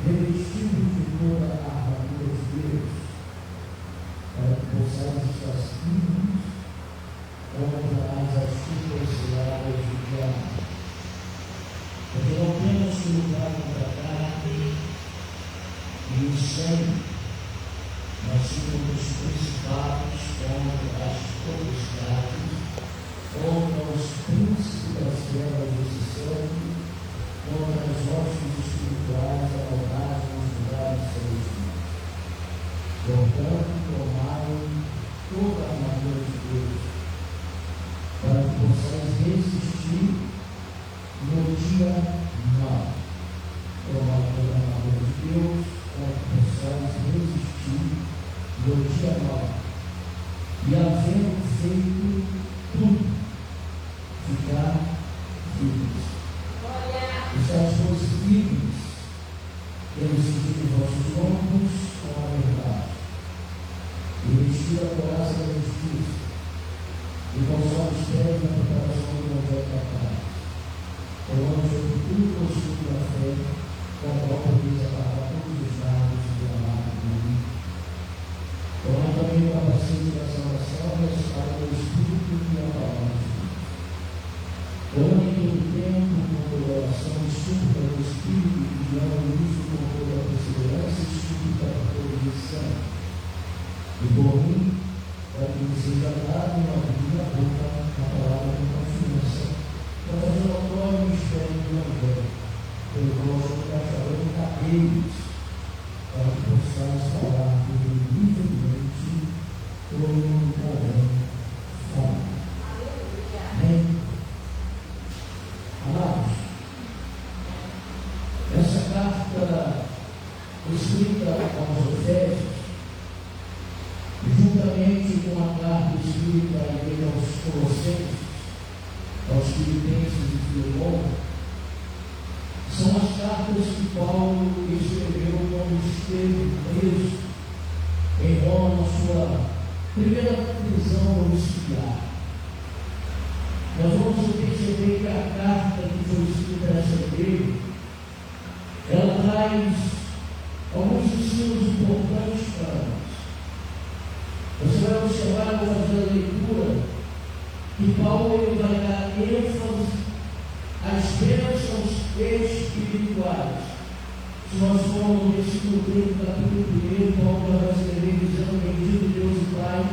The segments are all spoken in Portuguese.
revestidos de toda a armadura de Deus, para que possamos estar firmes contra as astutas ciladas do diabo. Porque não temos que lutar contra a carne e o sangue, mas sim contra os principados, contra as potestades, contra os príncipes das trevas desse século, contra as hostes espirituais amalvadas nos lugares celestiais. Portanto, tomai toda a armadura de Deus, para que possais resistir no dia mau. Tomai toda a armadura de Deus, para que possais resistir no dia mau. E havendo feito tudo, ficar firmes. Estáis firmes, tendo cingido vossos lombos com a verdade, e vestir a couraça da justiça, e calçar os pés na preparação do evangelho da paz, tomando sobre tudo o escudo da fé, com a qual podeis apagar todos os dados do amado inimigo. Tomando também o capacete da salvação e a espada do Espírito e a palavra de Deus. Orem em todo o tempo com toda oração e súplica do Espírito, e dando isso com toda a perseverança e súplica para todos os santos. E por mim, para que me seja dado uma vida boca na palavra de confiança, para fazer notório o mistério do Evangelho, pelo qual sou embaixador de cabelos, para que possamos falar livremente como convém falar. Amém? Amados, essa carta escrita aos Efésios, juntamente com a carta escrita à igreja aos Colossenses, aos Filipenses e Filemão, são as cartas que Paulo escreveu quando esteve preso em Roma, na sua primeira prisão domiciliar. Nós vamos perceber que a carta que foi escrita a essa igreja, ela traz alguns ensinos importantes para nós. Você vai observar, ao fazer a leitura, que Paulo ele vai dar ênfase às bênçãos espirituais. Se nós formos no versículo 3 do capítulo 1, Paulo vai escrever dizendo: bendito Deus e Pai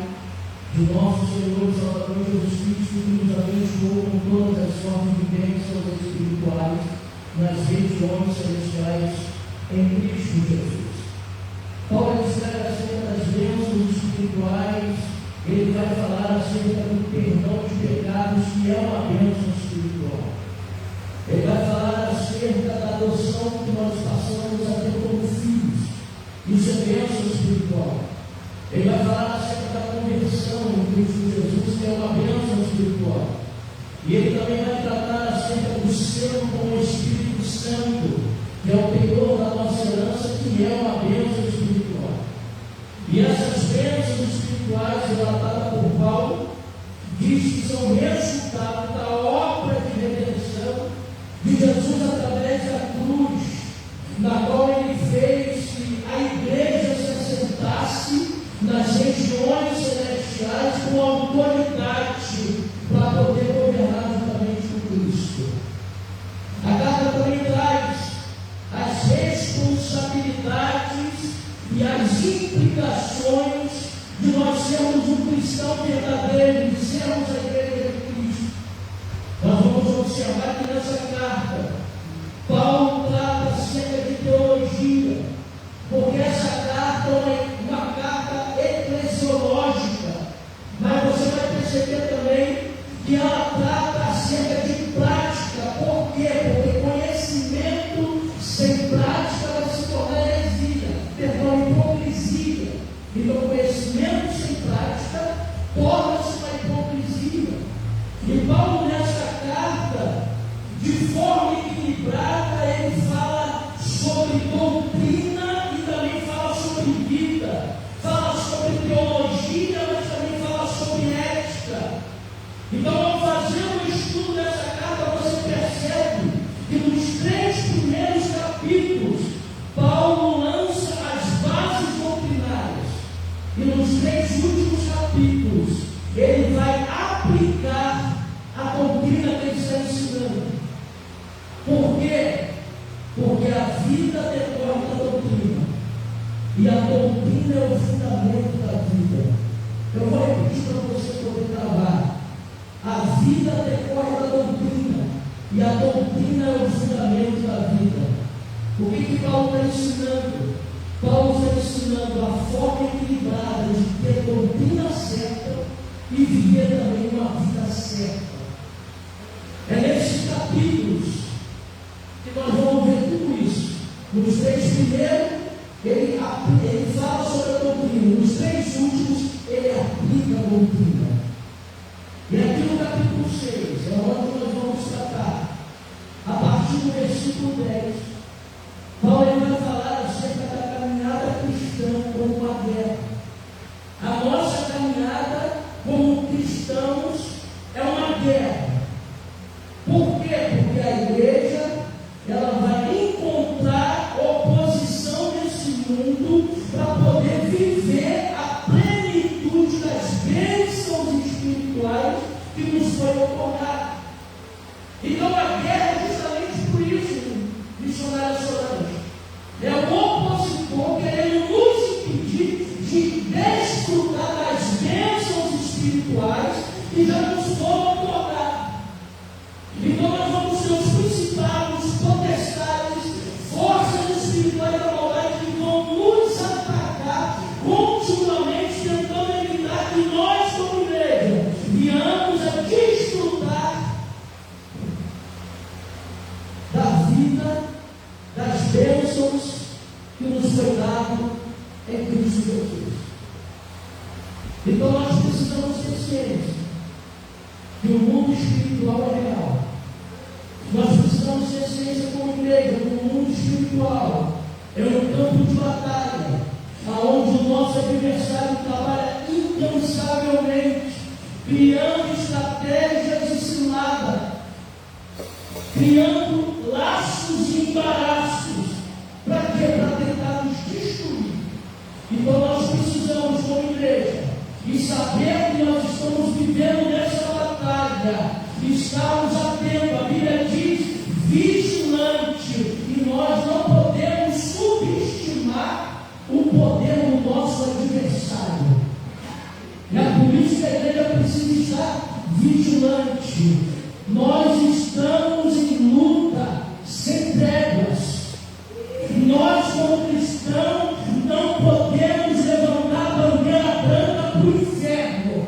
de nosso Senhor e Salvador Jesus Cristo, que nos abençoou com todas as sortes de bênçãos espirituais nas regiões celestiais em Cristo Jesus. Paulo escreve acerca das bênçãos espirituais, ele vai falar acerca do perdão de pecados, que é uma bênção espiritual. Ele vai falar acerca da adoção que nós passamos a ter como filhos, isso é bênção espiritual. Ele vai falar acerca da conversão em Cristo Jesus, que é uma bênção espiritual. E ele também vai tratar acerca do selo com o Espírito Santo, que é o penhor da nossa herança, que é uma bênção espiritual. E essas bênçãos espirituais relatadas por Paulo, diz que são resultado da obra de redenção de Jesus através da cruz, na qual ele fez que a igreja se assentasse nas regiões celestiais com autoridade para poder governar juntamente com Cristo. A carta também traz as responsabilidades e as implicações de nós sermos um cristão verdadeiro, de sermos a igreja de Cristo. Nós vamos observar que nessa carta Paulo trata acerca de teologia, porque essa carta é uma carta eclesiológica, mas você vai perceber também que ela trata acerca de prática. Por quê? Porque conhecimento sem prática vai se tornar heresia, hipocrisia. Então, conhecimento sem prática torna-se uma hipocrisia. E Paulo, nessa carta, de forma equilibrada, ele fala sobre doutrina e também fala sobre vida, fala sobre teologia, mas também fala sobre ética. Então, ao fazer o estudo dessa carta, você percebe que nos 3 primeiros capítulos, Paulo doutrina é o fundamento da vida. Eu vou repetir para você poder gravar. A vida decorre da doutrina, e a doutrina é o fundamento da vida. O que Paulo está ensinando? Paulo está ensinando a forma equilibrada de ter doutrina certa e viver também uma vida certa. É nesses capítulos que nós vamos ver tudo isso. Nos 3 primeiros, ele fala sobre a doutrina. Nos 3 últimos, ele aplica a doutrina. E aqui no capítulo 6, é onde nós vamos tratar, a partir do versículo 10, Paulo vai falar acerca da caminhada cristã como uma guerra. A nossa caminhada como cristãos é uma guerra. Por quê? Porque a igreja ela vai encontrar oposição nesse mundo para poder viver a plenitude das bênçãos espirituais que nos foi otorgada. Então a guerra é justamente por isso, missionário Solange. É o opositor querendo nos impedir de desfrutar das bênçãos espirituais que já nos foram otorgadas. Então nós vamos ter os principados, os potestades, forças espirituais da maldade que vão nos atacar continuamente, tentando evitar que nós, como igreja, venhamos a desfrutar da vida, das bênçãos que nos foi dado em Cristo Jesus. Então nós precisamos ter ciência que o mundo espiritual é real. Nós precisamos ter ciência como igreja que o mundo espiritual é um campo de batalha, aonde o nosso adversário trabalha incansavelmente, criando estratégias e ciladas, criando laços e embaraços. Para quê? Para tentar nos destruir. Então nós precisamos, como igreja, e saber que nós estamos vivendo nessa batalha, estarmos atentos. A Bíblia diz vigilante, e nós não podemos subestimar o poder do nosso adversário. E é por isso que a igreja precisa estar vigilante. Nós estamos em luta sem tréguas. Nós, como cristãos, não podemos levantar a bandeira branca para o inferno.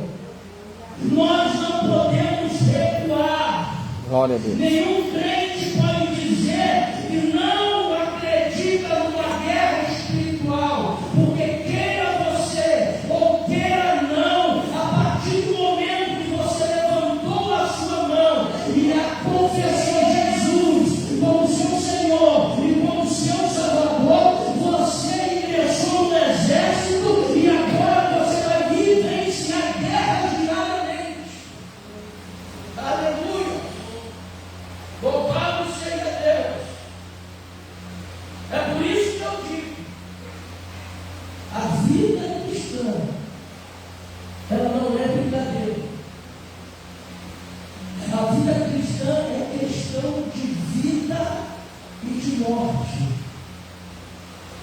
Nós não podemos recuar. Glória a Deus. Nenhum crente pode dizer que não acredita numa guerra espiritual, porque queira você ou queira não, a partir do momento que você levantou a sua mão e a confessou Jesus como seu Senhor e como seu Salvador, você ingressou no exército e agora você vai vivenciar guerra diariamente. Aleluia! Louvado seja Deus! É por isso que eu digo, a vida cristã, ela não é brincadeira. A vida cristã é questão de vida e de morte.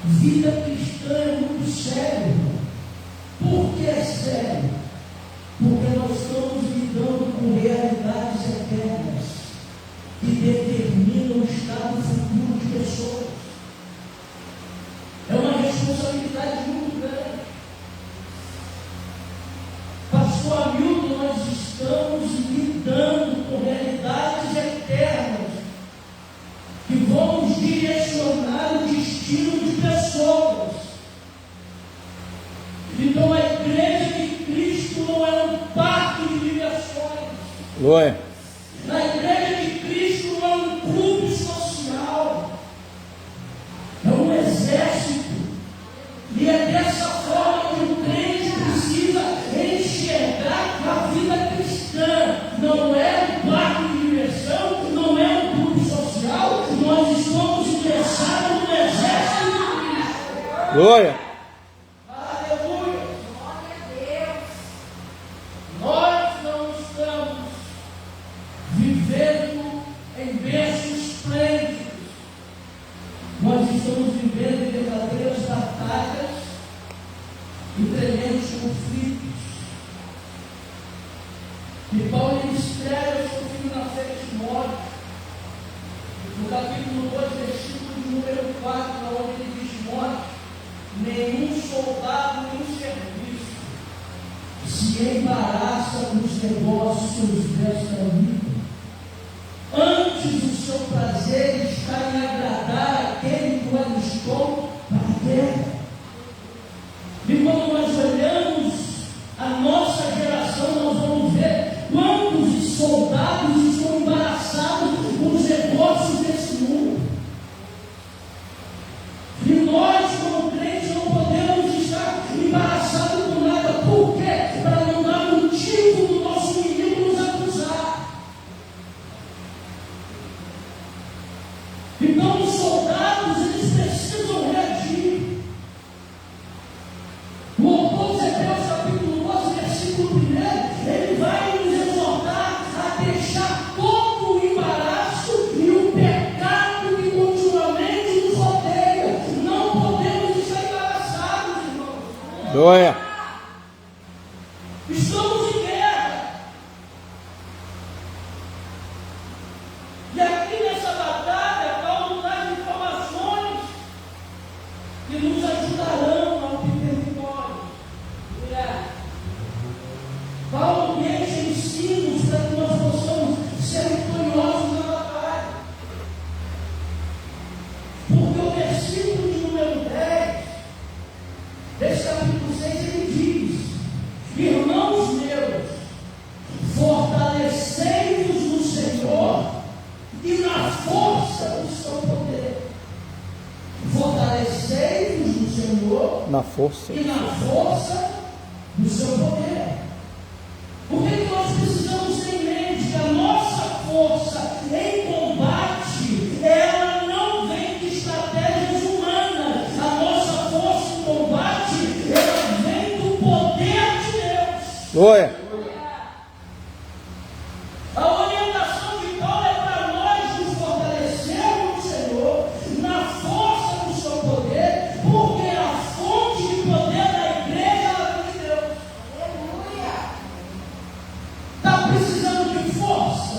Vida cristã é muito sério. Por que é sério? Porque nós estamos lidando com realidades eternas que determinam o estado futuro de pessoas. É uma responsabilidade muito grande. Pastor Hamilton, nós estamos lidando com realidades eternas que vão nos direcionar o destino de pessoas. Então a igreja de Cristo não é um parque de diversões. Glória. A igreja de Cristo não é um clube social. É um exército. E é dessa forma que o crente precisa enxergar a vida cristã. Não é um parque de diversão, não é um clube social. Nós estamos ingressados no exército de Cristo. Glória. Aleluia. Glória a Deus. Nós não estamos vivendo em berços esplêndidos. Nós estamos vivendo em verdadeiras batalhas nenhum soldado em serviço se embaraça nos negócios desta vida. Antes o seu prazer está em agradar aquele que o alistou para a guerra. E quando nós olhamos a nossa geração, nós vamos ver quantos soldados estão embaraçados com os negócios desse mundo. E nós, como crentes, não podemos estar embaraçados com nada. Por quê? Para não dar motivo do nosso inimigo nos acusar. Então, os soldados, eles precisam reagir. O autor de Hebreus, capítulo 12, versículo 1, ele vai nos exortar a deixar todo o embaraço e o pecado que continuamente nos rodeia. Não podemos estar embaraçados, irmãos. Glória. Estamos em guerra. E aqui nessa batalha, Paulo traz informações que nos ajudarão a obter vitória. Paulo deixa ensinos para que nós possamos ser vitoriosos na batalha. Porque o versículo de número 10 desse capítulo 6, ele diz: irmãos meus, fortalecei-vos no Senhor e na força do seu poder. Fortalecei-vos no Senhor Na força. e na força do seu poder. Por que nós precisamos ter em mente que a nossa força em combate, ela não vem de estratégias humanas. A nossa força em combate, ela vem do poder de Deus. Glória. A orientação de Paulo é para nós nos fortalecermos no Senhor, na força do seu poder, porque a fonte de poder da igreja ela vem de Deus. Está precisando de força?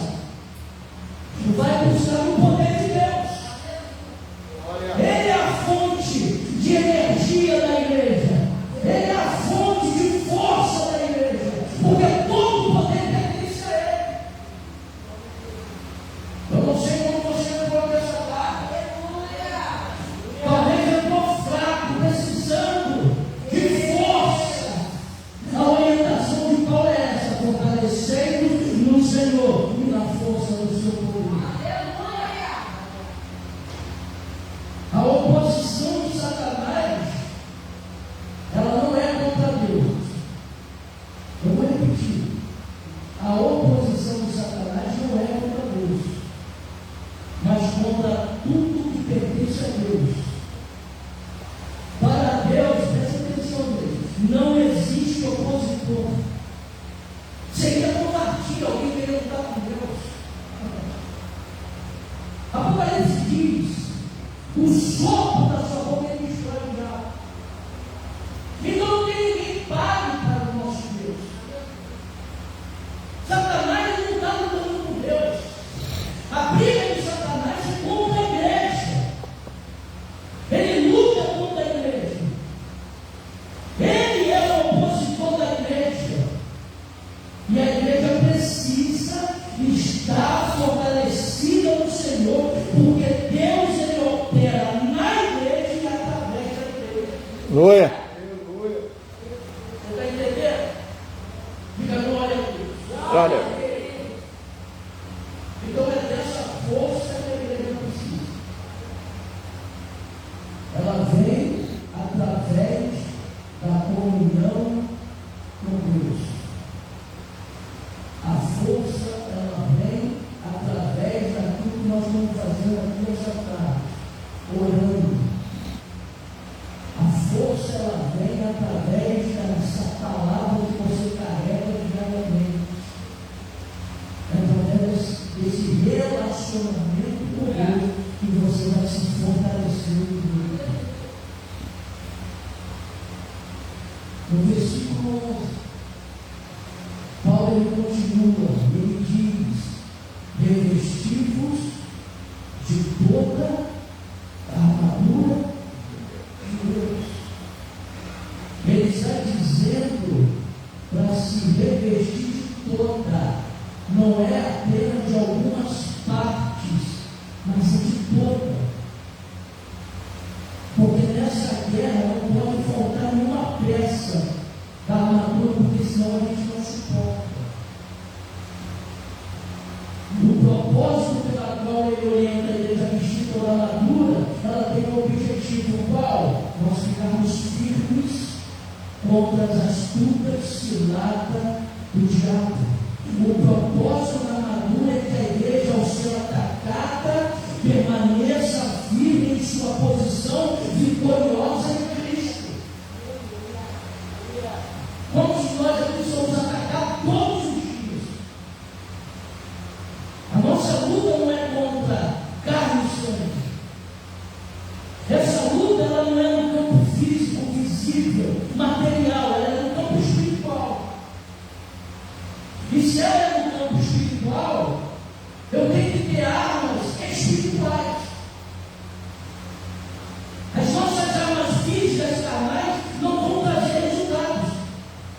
Vai buscar o poder de Deus. Ele é a fonte de energia da igreja. Ele é a fonte de força da igreja. Porque todo o poder pertence a Ele. Eu não sei como você entrou nessa barra. Talvez eu estou fraco, precisando de força. A orientação de Paulo é essa: fortalecendo no Senhor e na força do seu poder. A oposição de Satanás, ela não é contra Deus. Eu vou repetir. A oposição de Satanás não é contra Deus, mas contra tudo que pertence a Deus. Para Deus, presta atenção nisso, não existe opositor. Seria covardia alguém querer lutar com Deus. Apocalipse diz: o sopro da sua boca é destrói o diabo. Então não tem ninguém que pague para o nosso Deus. Satanás não está lutando com Deus. A briga de Satanás é contra a igreja. Ele luta contra a igreja. Ele é o opositor da igreja. E a igreja precisa estar fortalecida no Senhor, porque Deus ele opera na igreja e através da igreja. Glória. Você está entendendo? Diga glória a Deus. Glória. Então é dessa força que a igreja precisa. Ela vem através da comunhão com Deus. A força, ela vem através daquilo que nós estamos fazendo aqui nessa tarde, orando. A força, ela vem através dessa palavra que você carrega diariamente. Através desse relacionamento com Deus, que você vai se fortalecer em Deus. No versículo 11, Paulo ele continua, ele diz: revesti-vos de toda a armadura de Deus. nessa guerra não pode faltar nenhuma peça da armadura, porque senão a gente não suporta. O propósito pela qual ele orienta a igreja a vestir toda a armadura, ela tem um objetivo qual? Nós ficarmos firmes contra as astutas ciladas do diabo. O propósito da armadura é que a igreja, ao ser atacada, permaneça firme em sua posição vitoriosa em Cristo. Quantos de nós aqui somos atacados todos os dias? A nossa luta não é contra carne e sangue. Essa luta ela não é no campo físico, visível, material, ela é no campo espiritual. E se ela é no campo espiritual, eu tenho que ter armas espirituais. As nossas armas físicas, carnais, não vão trazer resultados.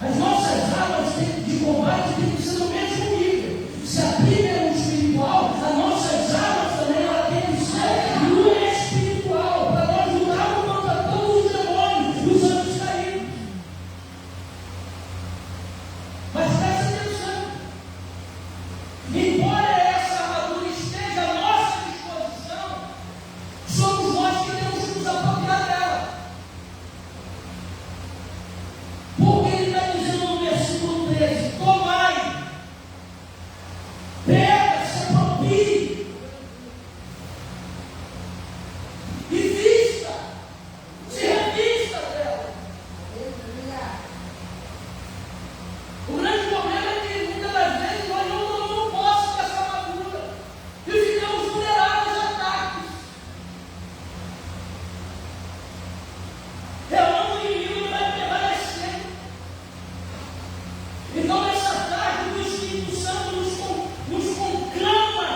As nossas armas de combate têm que ser no mesmo nível. Se a Bíblia é no espiritual, as nossas armas também ela tem que ser no espiritual, para nós lutarmos contra todos os demônios, os anjos caídos. Mas presta atenção. Embora essa armadura esteja à nossa disposição, somos nós que temos que nos apropriar dela. Porque ele está dizendo no versículo 13: tomai, pega, se aproprie e vista, se revista dela. O grande problema é que muitas das vezes nós não tomamos posse dessa armadura e ficamos vulneráveis a ataques. O inimigo vai prevalecer. Então, nessa tarde, o Espírito Santo nos conclama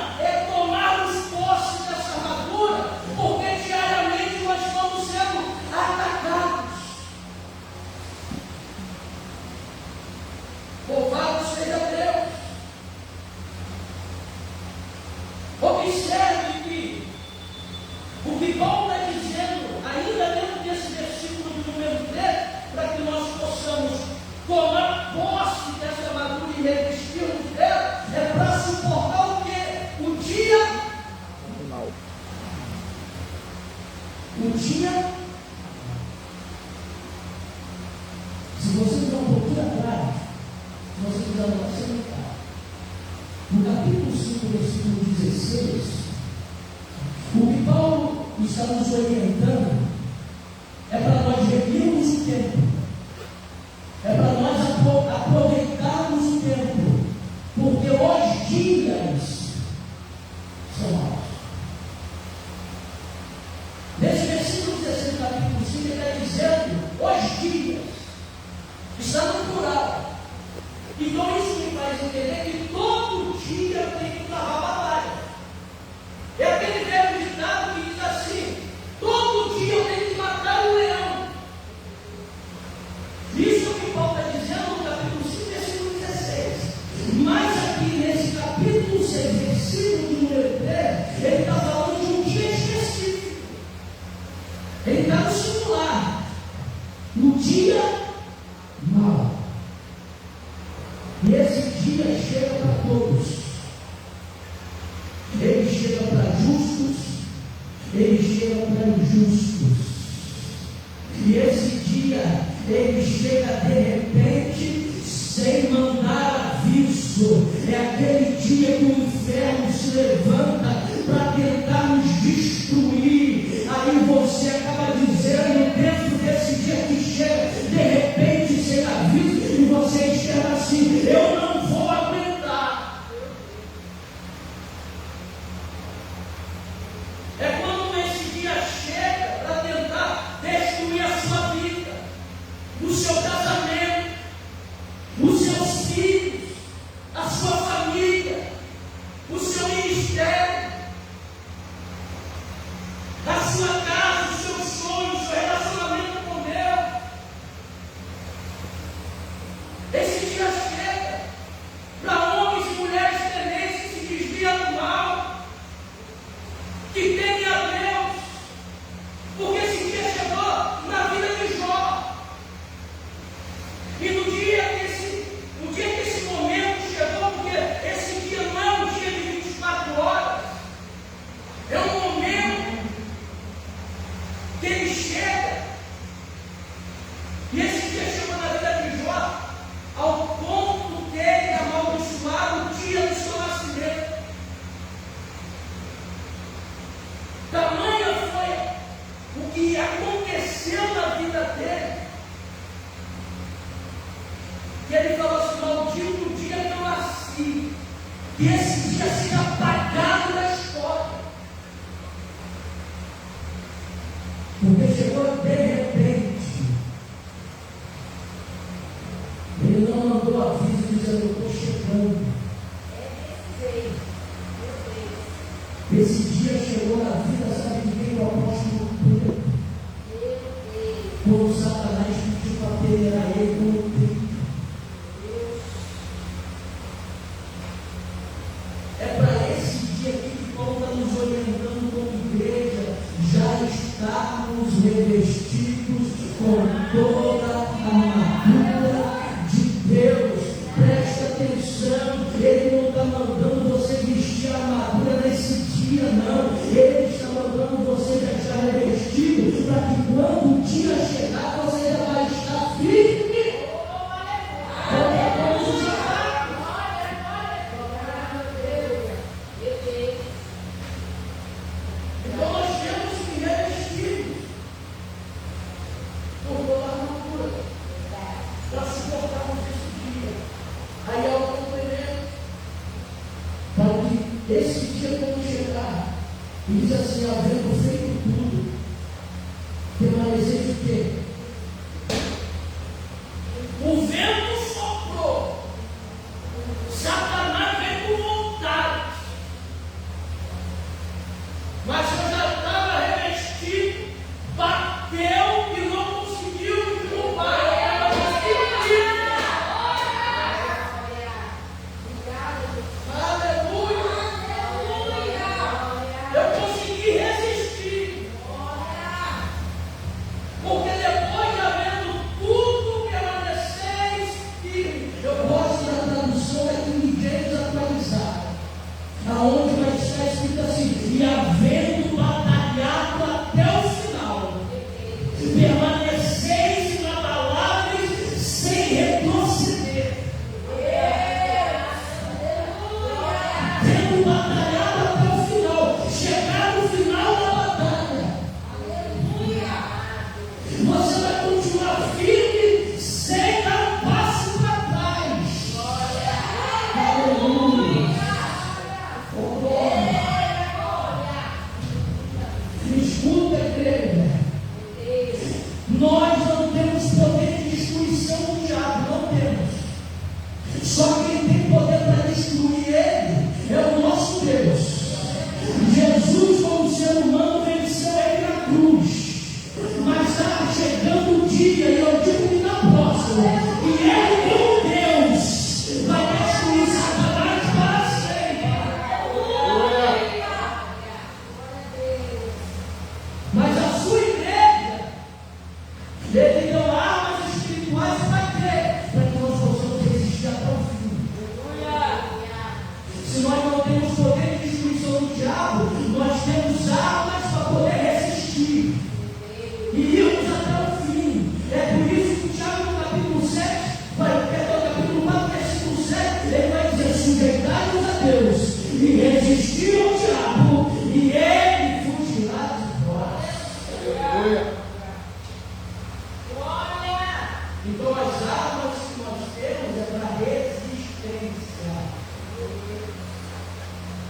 tomarmos posse dessa armadura, porque diariamente nós estamos sendo atacados. Louvado seja Deus. Observe que o que Paulo está dizendo, ainda dentro desse versículo do número 3, para que nós possamos tomar posse dessa armadura e revestirmos dela, é para suportar o quê? O dia mal. O dia. Se você der um pouquinho atrás, se você quiser uma sentar, no capítulo 5, versículo 16, o que Paulo está nos orientando é para nós revirmos o tempo, é para nós aproveitarmos o tempo, porque os dias são maus. Nesse versículo 16 do capítulo 5, ele está dizendo os dias, está no plural. Então isso me faz entender que todo dia tem que travar batalha. É aquele velho ditado que diz assim: todo dia eu tenho que matar um leão. Isso que Paulo está dizendo no capítulo 5, versículo 16. Mas aqui nesse capítulo 6, versículo número 3, ele está falando de um dia específico. Ele está no singular. No dia mau. E esse dia chega para todos. Ele chega para justos, ele chega para injustos. E esse dia, ele chega de repente, sem mandar aviso. É aquele dia que o inferno se levanta para tentar nos destruir. Aí você acaba dizendo, dentro desse dia que chega, de repente, sem aviso, e você espera assim: eu não vou aguentar. É quando esse dia chega para tentar destruir a sua vida, o seu casamento, ele chega, e esse dia chegou na vida de Jó, ao ponto dele amaldiçoar o dia do seu nascimento. Tamanha foi o que aconteceu na vida dele, que ele falou assim: maldito o dia que eu nasci, que esse dia seja apagado da história. Porque chegou de repente. Ele não mandou aviso dizendo: eu estou chegando. Esse dia chegou na vida, sabe de quem? O apóstolo Pedro. Quando Satanás pediu para peneirar ele com o peito. É para esse dia aqui que Paulo está nos orientando como igreja, já estarmos revestidos com toda a armadura de Deus. Preste atenção, Ele não está mandando você vestir a armadura nesse dia, não. Ele está mandando você já estar revestido, para que quando o dia chegar, você já vai estar firme. Então nós temos que revestir por toda a armadura para suportarmos esse dia. Aí é o complemento para que esse dia, quando chegar, e diz assim: havendo feito tudo, permanecer de quê? O vento soprou, Satanás veio com vontade, mas eu já estava revestido, bateu e não conseguiu derrubar. Eu consegui resistir. Porque depois de havendo tudo, permaneceis firmes. Eu gosto da tradução aqui em James atualizada, aonde vai estar escrito assim: e havendo batalhado até o final, permaneceis inabaláveis sem retroceder. Tendo batalhado até o final, chegar no final da batalha, você vai continuar firme sem dar um passo para trás. Aleluia. Oh, glória. Escuta, igreja. Nós não temos poder de destruição do diabo, não temos. Só quem tem poder para destruir ele é o nosso Deus. Jesus, como ser humano, venceu ele na cruz. Mas está chegando o dia, e eu digo que na próxima, e ele, como Deus, vai destruir Satanás para sempre. Mas a sua igreja, ele deu armas espirituais para quê? Para que nós possamos resistir até o fim. Se nós não temos poder de destruição do diabo, nós temos armas para poder resistir e irmos até o fim. É por isso que Tiago, no capítulo 7, capítulo 4, versículo 7, ele vai dizer: sujeitai-vos a Deus e resistir ao diabo, e ele fugirá de vós. Então as armas que nós temos é para resistência.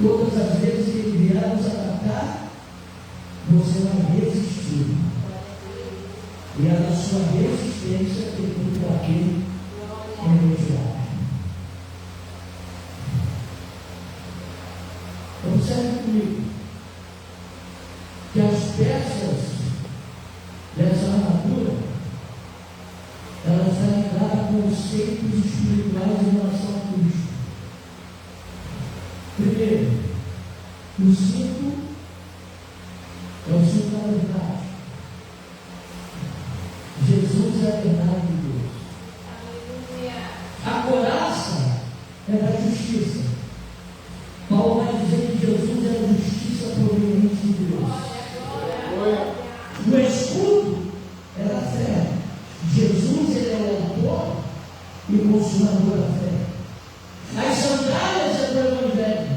Todas as vezes que ele vier nos atacar, você vai resistir. E a da sua resistência tem tudo aquilo que é retirado. Observe comigo que as peças dessa armadura, ela está ligada a conceitos espirituais em relação a Cristo. Primeiro, o cinto é o cinto da verdade. Jesus é a verdade de Deus. A couraça é da justiça. Paulo vai dizer que Jesus é a justiça proveniente de Deus. O escudo e consumador da fé. As sandálias é do Evangelho.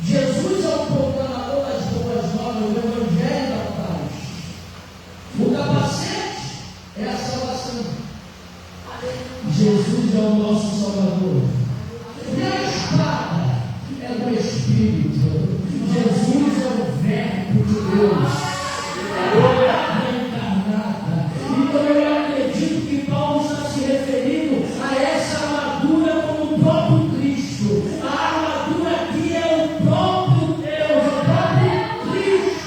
Jesus é o proclamador das boas novas, do Evangelho da paz. O capacete é a salvação. Jesus é o nosso Salvador. E a espada é do Espírito. Jesus é o Verbo de Deus. É a reencarnada. Então eu acredito que Paulo está se referindo a essa armadura como o próprio Cristo. A armadura aqui é o próprio Deus, o próprio Cristo.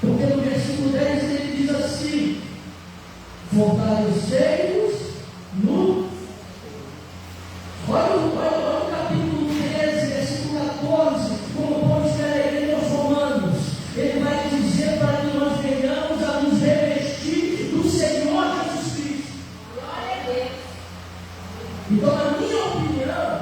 Porque no versículo 10 ele diz assim: fortalecei-vos no. Olha o capítulo 13, versículo 14, como Paulo escreve a igreja aos Romanos. Ele vai dizer para que nós venhamos a nos revestir do Senhor Jesus Cristo. Glória a Deus. Então, na minha opinião,